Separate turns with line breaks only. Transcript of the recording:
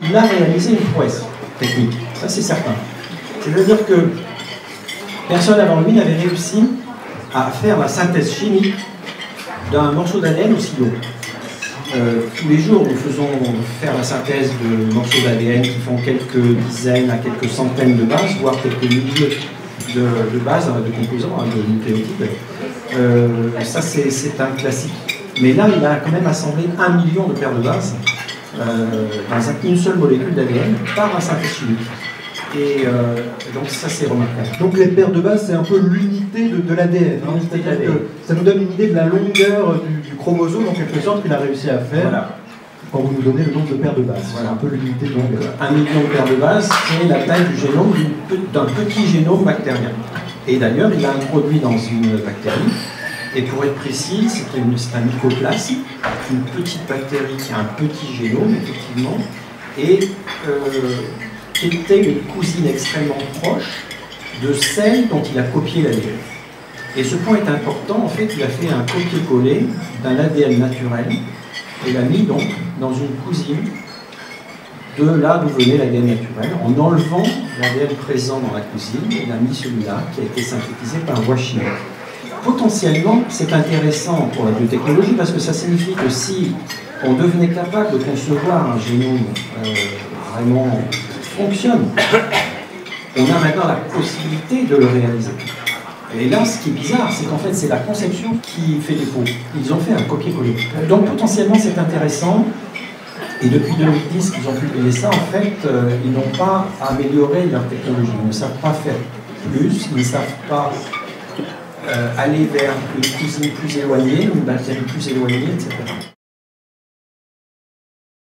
il a réalisé une prouesse technique, ça c'est certain. C'est-à-dire que personne avant lui n'avait réussi à faire la synthèse chimique d'un morceau d'ADN aussi long. Tous les jours, nous faisons faire la synthèse de morceaux d'ADN qui font quelques dizaines à quelques centaines de bases, voire quelques milliers de bases, de composants, de nucléotides. Ça, c'est un classique. Mais là, il a quand même assemblé 1 million de paires de bases dans une seule molécule d'ADN par la synthèse chimique. Et donc ça, c'est remarquable.
Donc les paires de base, c'est un peu l'unité de l'ADN. Hein, c'est-à-dire que ça nous donne une idée de la longueur du chromosome, en quelque sorte, qu'il a réussi à faire. Voilà. Quand vous nous donnez le nombre de paires de bases.
Voilà.
C'est un peu l'unité de longueur.
1 million de paires de bases, c'est la taille du génome d'un petit génome bactérien. Et d'ailleurs, il a introduit dans une bactérie, et pour être précis, c'est un mycoplasme, une petite bactérie qui a un petit génome, effectivement, et qui était une cousine extrêmement proche de celle dont il a copié l'ADN. Et ce point est important, en fait, il a fait un copier-coller d'un ADN naturel et l'a mis donc dans une cousine de là d'où venait l'ADN naturel. En enlevant l'ADN présent dans la cousine, il a mis celui-là qui a été synthétisé par voie chimique. Potentiellement, c'est intéressant pour la biotechnologie parce que ça signifie que si on devenait capable de concevoir un génome vraiment fonctionne, on a maintenant la possibilité de le réaliser. Et là, ce qui est bizarre, c'est qu'en fait, c'est la conception qui fait défaut. Ils ont fait un copier-coller. Donc, potentiellement, c'est intéressant. Et depuis 2010 qu'ils ont publié ça, en fait, ils n'ont pas amélioré leur technologie. Ils ne savent pas faire plus, ils ne savent pas aller vers une cousine plus éloignée, une bactérie plus éloignée, etc.